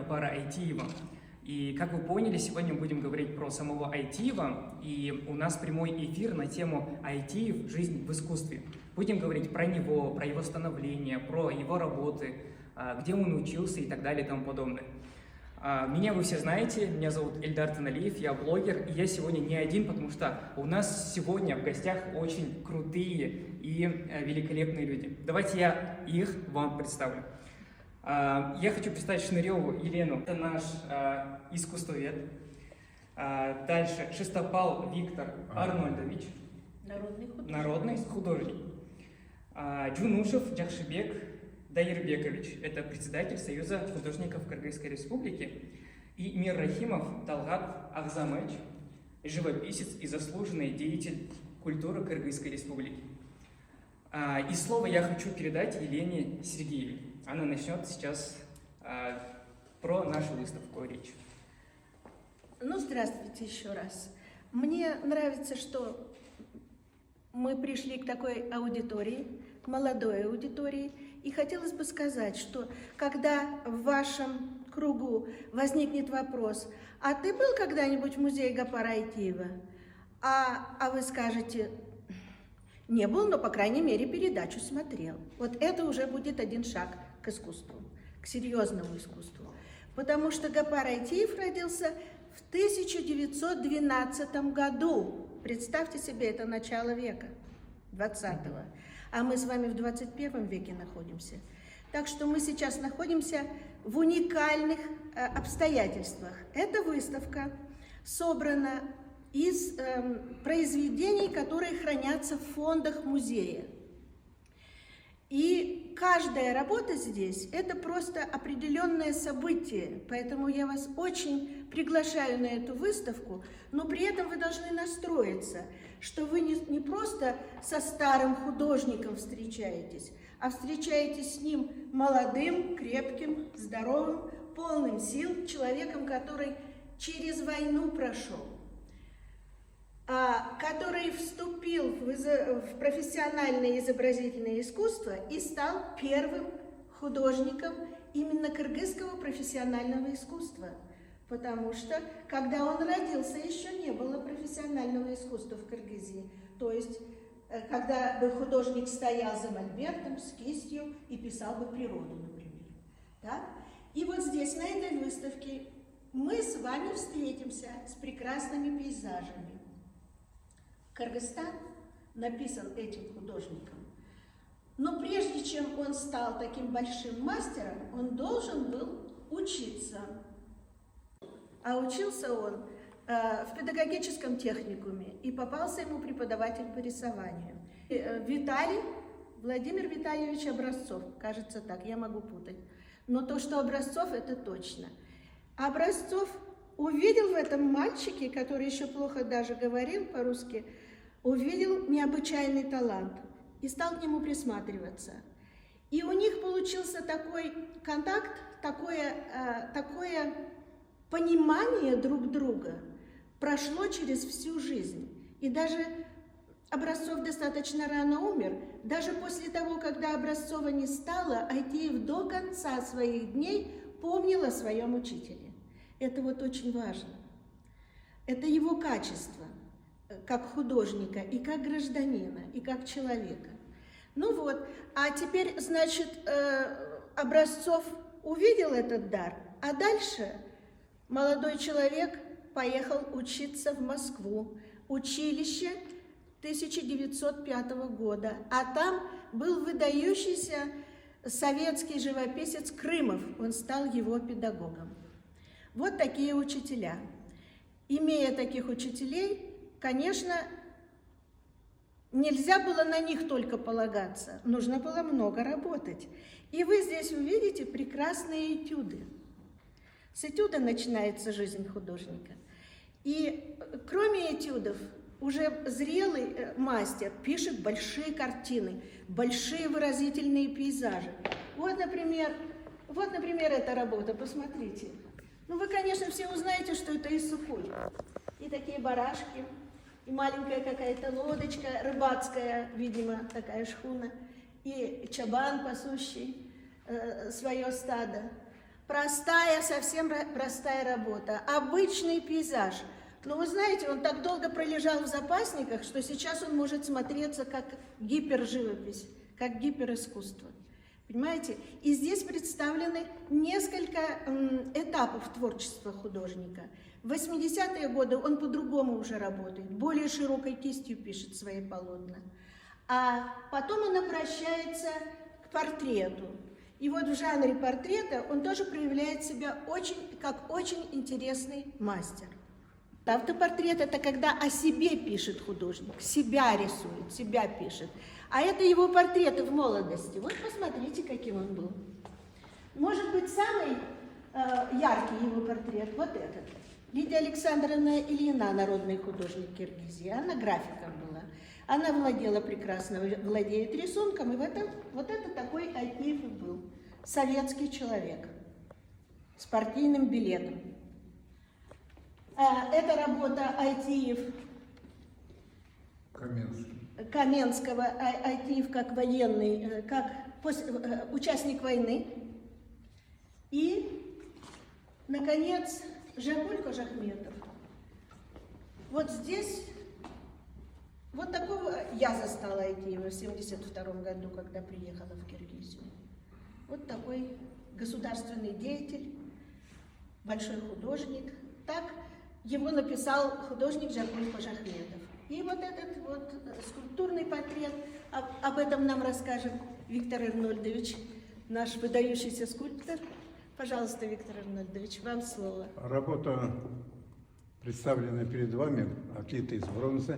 Гапара Айтиева. И, как вы поняли, сегодня мы будем говорить про самого Айтиева, и у нас прямой эфир на тему «Айтиев. Жизнь в искусстве». Будем говорить про него, про его становление, про его работы, где он учился и так далее и тому подобное. Меня вы все знаете, меня зовут Эльдар Таналиев, я блогер, и я сегодня не один, потому что у нас сегодня в гостях очень крутые и великолепные люди. Давайте я их вам представлю. Я хочу представить Шныреву Елену, это наш искусствовед. Дальше Шестопал Виктор Арнольдович, народный художник. Джунушев Джахшибек Даирбекович, это председатель Союза художников Кыргызской Республики. И Мир Рахимов Талгат Ахзамыч, живописец и заслуженный деятель культуры Кыргызской Республики. И слово я хочу передать Елене Сергеевой. Она начнет сейчас про нашу выставку речь. Ну, здравствуйте еще раз. Мне нравится, что мы пришли к такой аудитории, к молодой аудитории. И хотелось бы сказать, что когда в вашем кругу возникнет вопрос, а ты был когда-нибудь в музее Гапара Айтиева? А вы скажете, не был, но, по крайней мере, передачу смотрел. Вот это уже будет один шаг к искусству, к серьезному искусству. Потому что Гапар Айтиев родился в 1912 году. Представьте себе, это начало века 20-го. А мы с вами в 21 веке находимся. Так что мы сейчас находимся в уникальных обстоятельствах. Эта выставка собрана из произведений, которые хранятся в фондах музея. И каждая работа здесь – это просто определенное событие, поэтому я вас очень приглашаю на эту выставку, но при этом вы должны настроиться, что вы не просто со старым художником встречаетесь, а встречаетесь с ним молодым, крепким, здоровым, полным сил, человеком, который через войну прошел, который вступил в профессиональное изобразительное искусство и стал первым художником именно кыргызского профессионального искусства. Потому что, когда он родился, еще не было профессионального искусства в Кыргызии. То есть, когда бы художник стоял за мольбертом, с кистью и писал бы природу, например. Так? И вот здесь, на этой выставке, мы с вами встретимся с прекрасными пейзажами. Кыргызстан написан этим художником. Но прежде чем он стал таким большим мастером, он должен был учиться. А учился он в педагогическом техникуме, и попался ему преподаватель по рисованию. Владимир Витальевич Образцов, кажется так, я могу путать. Но то, что Образцов, это точно. Образцов увидел в этом мальчике, который еще плохо даже говорил по-русски, увидел необычайный талант и стал к нему присматриваться. И у них получился такой контакт, такое понимание друг друга прошло через всю жизнь. И даже Образцов достаточно рано умер. Даже после того, когда Образцова не стало, Айтиев до конца своих дней помнил о своем учителе. Это вот очень важно. Это его качество, как художника, и как гражданина, и как человека. Ну вот, а теперь, значит, Образцов увидел этот дар, а дальше молодой человек поехал учиться в Москву, училище 1905 года, а там был выдающийся советский живописец Крымов, он стал его педагогом. Вот такие учителя. Имея таких учителей, конечно, нельзя было на них только полагаться, нужно было много работать. И вы здесь увидите прекрасные этюды. С этюда начинается жизнь художника. И кроме этюдов, уже зрелый мастер пишет большие картины, большие выразительные пейзажи. Вот, например, эта работа, посмотрите. Ну, вы, конечно, все узнаете, что это Иссык-Куль. И такие барашки, и маленькая какая-то лодочка, рыбацкая, видимо, такая шхуна, и чабан, пасущий свое стадо. Простая, совсем простая работа. Обычный пейзаж. Но вы знаете, он так долго пролежал в запасниках, что сейчас он может смотреться как гиперживопись, как гиперискусство. Понимаете? И здесь представлены несколько этапов творчества художника. В 80-е годы он по-другому уже работает, более широкой кистью пишет свои полотна. А потом он обращается к портрету. И вот в жанре портрета он тоже проявляет себя как очень интересный мастер. Автопортрет – это когда о себе пишет художник, себя рисует, себя пишет. А это его портреты в молодости. Вот посмотрите, каким он был. Может быть, самый яркий его портрет – вот этот. Лидия Александровна Ильина, народный художник Киргизии, она графиком была. Она прекрасно владеет рисунком, и вот это такой Айтиев был. Советский человек с партийным билетом. Это работа Айтиев Каменского, Айтиев как военный, как участник войны. И, наконец, Жакуль Кожахметов. Вот здесь, вот такого я застала Айтиева в 1972 году, когда приехала в Киргизию. Вот такой государственный деятель, большой художник. Так его написал художник Жакуль Кожахметов. И вот этот вот скульптурный портрет, об этом нам расскажет Виктор Арнольдович, наш выдающийся скульптор. Пожалуйста, Виктор Арнольдович, вам слово. Работа, представленная перед вами, отлита из бронзы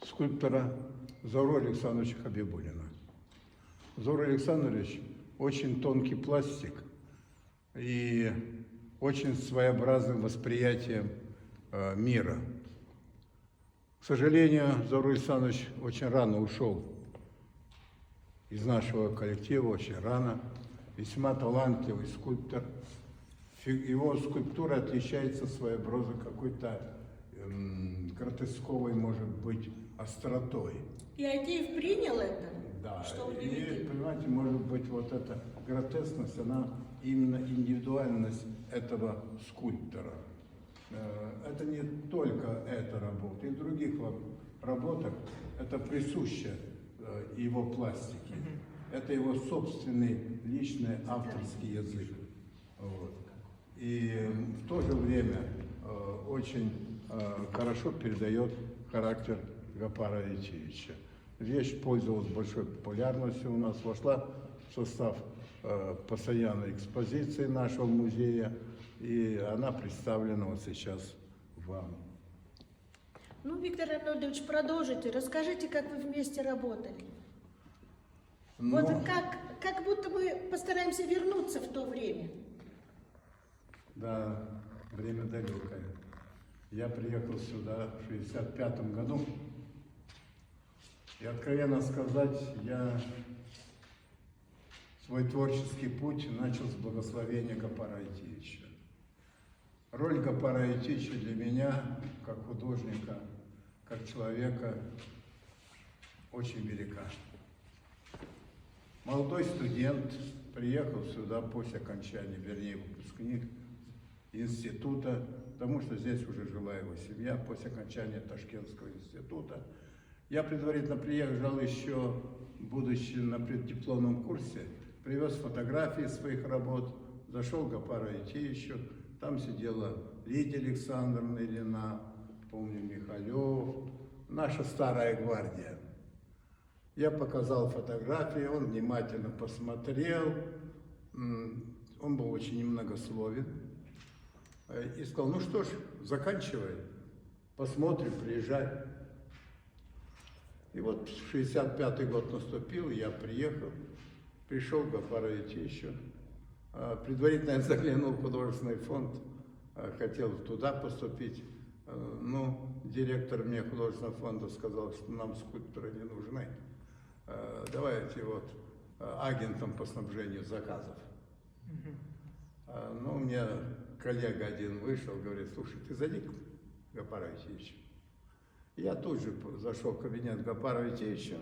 скульптора Заура Александровича Хабибуллина. Заур Александрович очень тонкий пластик и очень своеобразным восприятием мира. К сожалению, Заур Александрович очень рано ушел из нашего коллектива, очень рано. Весьма талантливый скульптор. Его скульптура отличается своеобразной какой-то гротесковой, может быть, остротой. И Айтиев принял это? Да, что и, понимаете, может быть, вот эта гротескность, она именно индивидуальность этого скульптора. Это не только эта работа, и в других работах это присуще его пластике. Это его собственный личный авторский язык. Вот. И в то же время очень хорошо передает характер Гапара Айтиевича. Вещь пользовалась большой популярностью у нас, вошла в состав постоянной экспозиции нашего музея, и она представлена вот сейчас вам. Ну, Виктор Арнольдович, продолжите, расскажите, как вы вместе работали. Ну, вот как будто мы постараемся вернуться в то время. Да, время далекое. Я приехал сюда в 1965 году. И, откровенно сказать, я свой творческий путь начал с благословения Гапара Айтиевича. Роль Гапара Айтиевича для меня, как художника, как человека, очень велика. Молодой студент приехал сюда после окончания, вернее, выпускник института, потому что здесь уже жила его семья после окончания Ташкентского института. Я предварительно приезжал еще, будучи на преддипломном курсе, привез фотографии своих работ, зашел к Гапару Айтиевичу, там сидела Лидия Александровна Ильина, помню, Михалев, наша старая гвардия. Я показал фотографии, он внимательно посмотрел, он был очень немногословен, и сказал: ну что ж, заканчивай, посмотрим, приезжай. И вот 65-й год наступил, я приехал, пришел к Гапару Айтиевичу, предварительно я заглянул в художественный фонд, хотел туда поступить, но директор мне художественного фонда сказал, что нам скульпторы не нужны, давайте вот агентом по снабжению заказов. Ну, у меня коллега один вышел, говорит: слушай, ты зайди к Гапару Айтиевичу. Я тут же зашел в кабинет Гапара Айтиевича,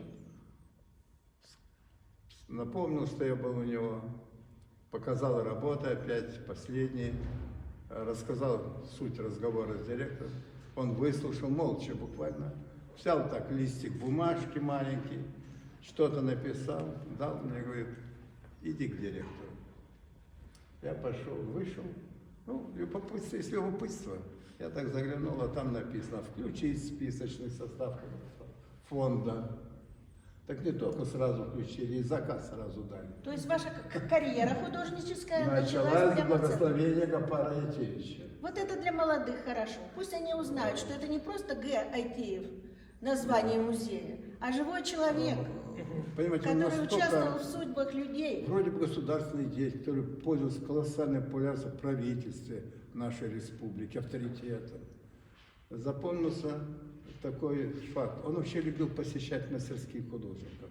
напомнил, что я был у него, показал работы опять, последние, рассказал суть разговора с директором. Он выслушал молча буквально, взял так листик бумажки маленький, что-то написал, дал мне, говорит, иди к директору. Я пошел, вышел, ну, любопытство есть любопытство. Я так заглянул, а там написано, включить списочный состав фонда. Так не только сразу включили, и заказ сразу дали. То есть ваша карьера художническая началась Началось прямо с этого. благословение Гапара Айтевича. Вот это для молодых хорошо. Пусть они узнают, что это не просто Г. Айтеев, название музея, а живой человек, Понимаете, он который участвовал в настолько, судьбах людей. вроде бы государственный деятель, который пользовался колоссальной популярностью в правительстве нашей республики, авторитетом. Запомнился такой факт. Он вообще любил посещать мастерских художников,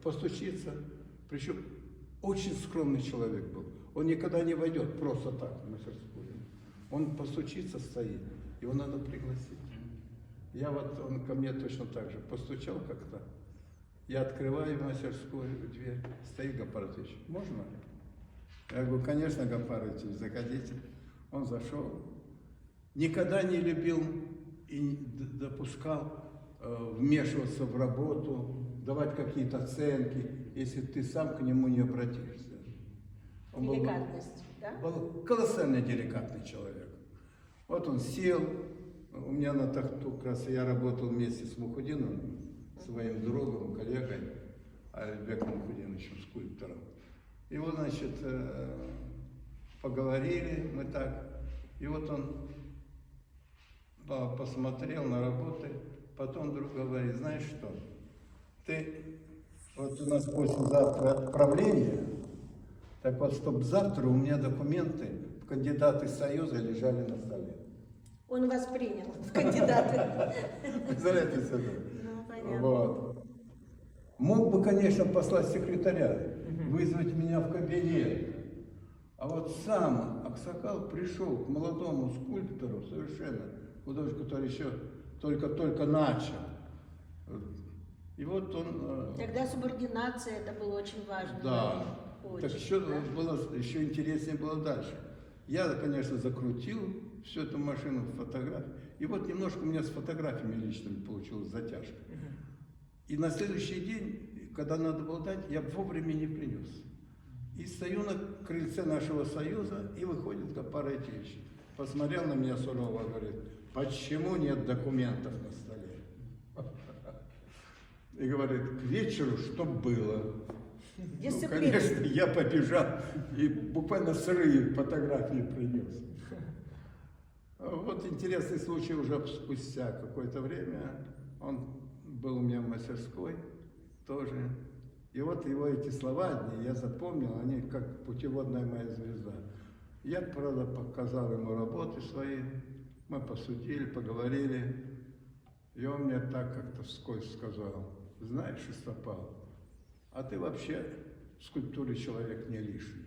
постучиться. Причем очень скромный человек был. Он никогда не войдет просто так в мастерскую. Он постучится стоит, его надо пригласить. Я вот, он ко мне точно так же постучал как-то. Я открываю мастерскую дверь, стоит Гапар Айтевич. Можно? Я говорю, конечно, Гапар Айтевич, заходите. Он зашел. Никогда не любил и не допускал вмешиваться в работу, давать какие-то оценки, если ты сам к нему не обратишься. Он Деликатность, да? был колоссально деликатный человек. Вот он сел, у меня на тахту, как раз я работал вместе с Мухудиновым, своим другом, коллегой, Альбеком Мухудиновичем, скульптором. И вот, значит, поговорили мы так, и вот он посмотрел на работы, потом вдруг говорит, знаешь что, ты, вот у нас послезавтра отправление, так вот, чтобы завтра у меня документы в кандидаты Союза лежали на столе. Он вас принял в кандидаты. Представляете себе? Ну, понятно. Вот. Мог бы, конечно, послать секретаря, вызвать меня в кабинет. А вот сам Аксакал пришел к молодому скульптору, совершенно, художнику, который еще только-только начал. И вот он... Тогда субординация, это было очень важно. Да. Очень, Так еще, да. еще интереснее было дальше. Я, конечно, закрутил всю эту машину фотографий. И вот немножко у меня с фотографиями личными получилась затяжка. И на следующий день, когда надо было дать, я вовремя не принес. И стою на крыльце нашего союза, и выходит Гапар Айтевич. Посмотрел на меня сурово, говорит, почему нет документов на столе? И говорит, к вечеру что было? Ну, Дисциплина. конечно, я побежал и буквально сырые фотографии принес. Вот интересный случай уже спустя какое-то время. Он был у меня в мастерской тоже. И вот его эти слова одни я запомнил, они как путеводная моя звезда. Я, правда, показал ему работы свои, мы посудили, поговорили. И он мне так как-то вскользь сказал, знаешь, Истопал, а ты вообще в скульптуре человек не лишний.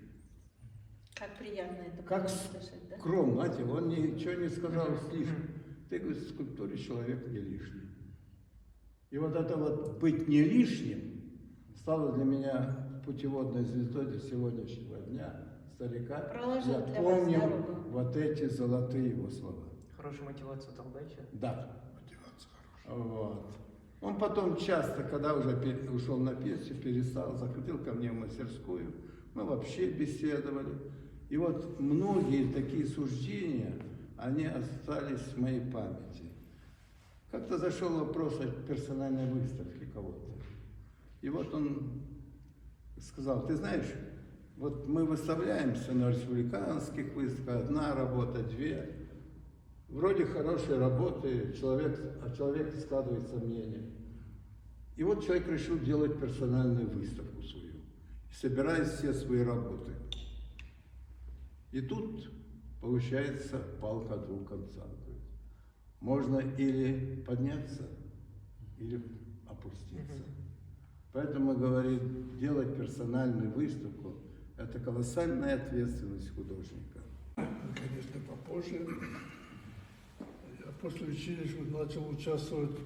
Как приятно это Как было слышать, да? скромно, знаете, он ничего не сказал слишком. Ты, говорит, в скульптуре человек не лишний. И вот это вот быть не лишним стало для меня путеводной звездой до сегодняшнего дня, старика. Проложил Я для вас помню дорогу. вот эти золотые его слова. Хорошую мотивацию дал, да, человек? Да. Вот. Он потом часто, когда уже ушел на пенсию, перестал, заходил ко мне в мастерскую, мы вообще беседовали. И вот многие такие суждения, они остались в моей памяти. Как-то зашел вопрос о персональной выставке кого-то. И вот он сказал, ты знаешь, вот мы выставляемся на республиканских выставках, одна работа, две. Вроде хорошие работы, о человеке складывается мнение. И вот человек решил делать персональную выставку свою, собирает все свои работы. И тут получается палка о двух концах. Можно или подняться, или опуститься. Поэтому, говорит, делать персональную выставку – это колоссальная ответственность художника. Конечно, попозже. Я после училища начал участвовать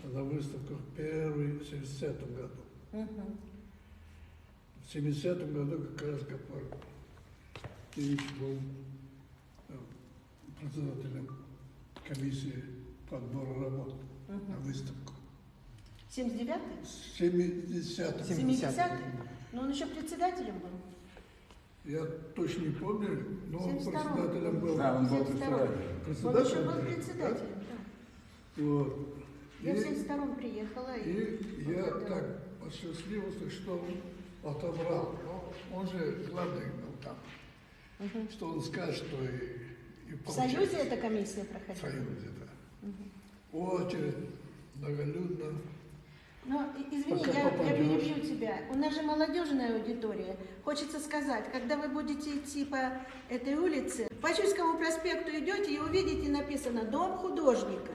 на выставках первый в 1970 году. в 70-м году как раз Гапар Кирич был председателем комиссии по отбору работ на выставку. 79-й? В 70-м. 70-й? Но он еще председателем был. Я точно не помню, но он 72-м. председателем был. Да, он был 72-м. председателем. Он еще был председателем, да. Вот. Я в 72-м приехала. И я так посчастливился, что он отобрал. Но он же главный был там. Что он скажет, что и В получается. Союзе эта комиссия В проходила? Союзе, да. Очередь, многолюдно. Но, извини, Пока я попадешь. перебью тебя. У нас же молодежная аудитория. Хочется сказать, когда вы будете идти по этой улице, по Чуйскому проспекту идете и увидите написано «Дом художника».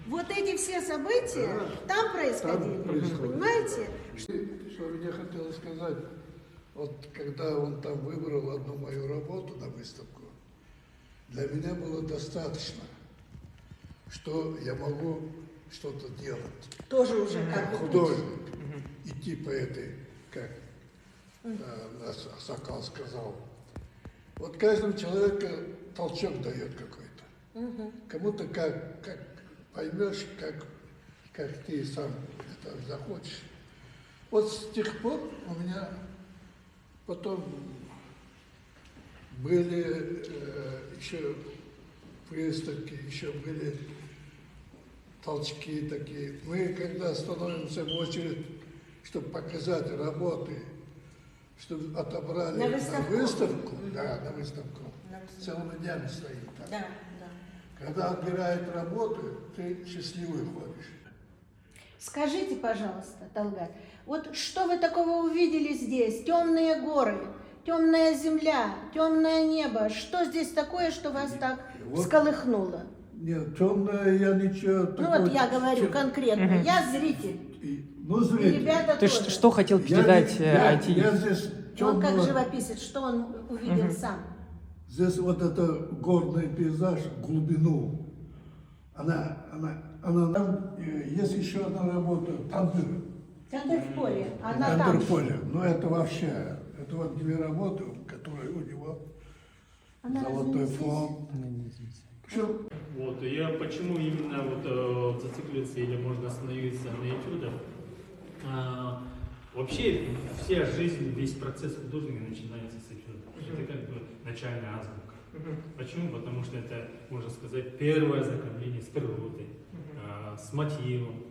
Вот эти все события там происходили, происходит. понимаете? Что мне хотелось сказать, вот когда он там выбрал одну мою работу на выставку, для меня было достаточно, что я могу что-то делать. Тоже уже как бы Художник. Идти по этой, как наш Сокол сказал. Вот каждому человеку толчок дает какой-то. Кому-то как поймешь, как ты сам это захочешь. Вот с тех пор у меня потом были еще выставки, еще были толчки такие. Мы, когда становимся в очередь, чтобы показать работы, чтобы отобрали На выставку. да, на выставку, На выставку. целыми днями стоит там. Да, да. Когда отбирают работы, ты счастливый ходишь. Скажите, пожалуйста, Талгат, вот что вы такого увидели здесь? Темные горы, темная земля, темное небо. Что здесь такое, что вас так Вот. всколыхнуло? Нет, темное я ничего Ну вот я говорю конкретно, я зритель. Ну, И зритель. ребята Ты тоже. что хотел передать я IT? здесь Он как темного- живописец, что он увидел сам? Здесь вот это горный пейзаж, глубину. Она там, есть еще одна работа, Тандыр. Тандыр в поле, она Тандыр там. в поле. Но это вообще, это вот две работы, которые у него Она золотой разве не фонд. Всё. Вот, и я почему именно зациклиться или можно остановиться на этюдах? Вообще вся жизнь, весь процесс художника начинается с этюда. Это как бы начальная азбука. Почему? Потому что это, можно сказать, первое ознакомление с природой, с мотивом,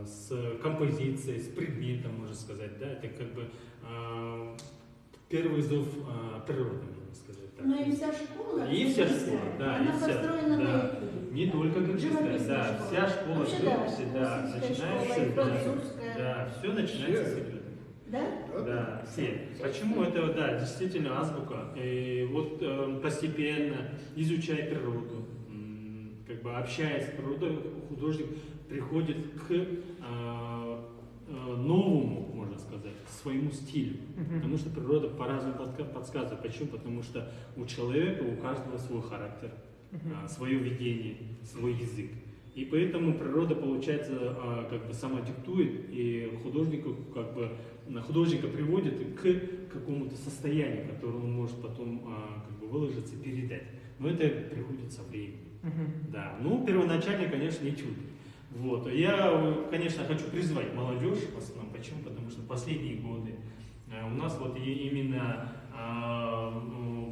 с композицией, с предметом, можно сказать. Да? Это как бы первый зов природы, можно сказать. Так. Ну и вся школа. И вся школа, да, Она и вся, построена на да. этюде. Не только графическая, Живописная да, школа. вся школа Вообще, живописи, да, да, классическая начинается, школа, и да, французская. да, все начинается с этюда. Да? Да, все. Почему это, да, действительно азбука. И вот постепенно, изучая природу, как бы общаясь с природой, художник приходит к новому, можно сказать, своему стилю. Потому что природа по-разному подсказывает. Почему? Потому что у человека, у каждого свой характер, свое видение, свой язык. И поэтому природа, получается, как бы сама диктует, и художника приводит к какому-то состоянию, которое он может потом как бы выложиться, передать. Но это приходит со временем. Да. Ну, первоначально, конечно, этюды. Вот. Я, конечно, хочу призвать молодежь в основном. Почему? Потому что в последние годы у нас вот именно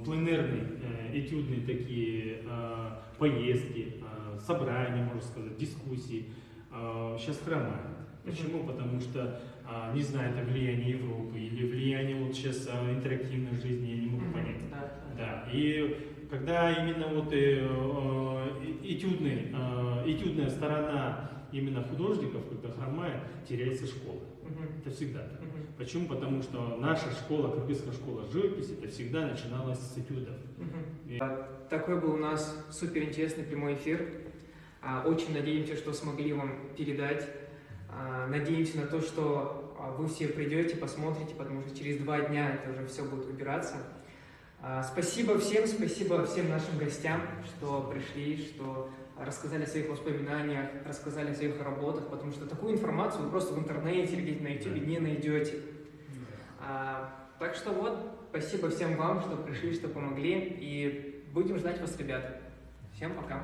пленэрные, этюдные такие поездки, собрания, можно сказать, дискуссии сейчас хромают. Почему? Потому что, не знаю, это влияние Европы или влияние вот сейчас интерактивной жизни, я не могу понять. Да. И когда именно вот этюдная сторона именно художников, когда хромает, теряется школа. Это всегда так. Почему? Потому что наша школа, кыргызская школа живописи, это всегда начиналось с этюдов. Такой был у нас суперинтересный прямой эфир. Очень надеемся, что смогли вам передать. Надеемся на то, что вы все придете, посмотрите, потому что через 2 дня это уже все будет убираться. Спасибо всем нашим гостям, что пришли, что рассказали о своих воспоминаниях, рассказали о своих работах, потому что такую информацию вы просто в интернете или где-то на YouTube не найдете. Так что вот, спасибо всем вам, что пришли, что помогли, и будем ждать вас, ребята. Всем пока.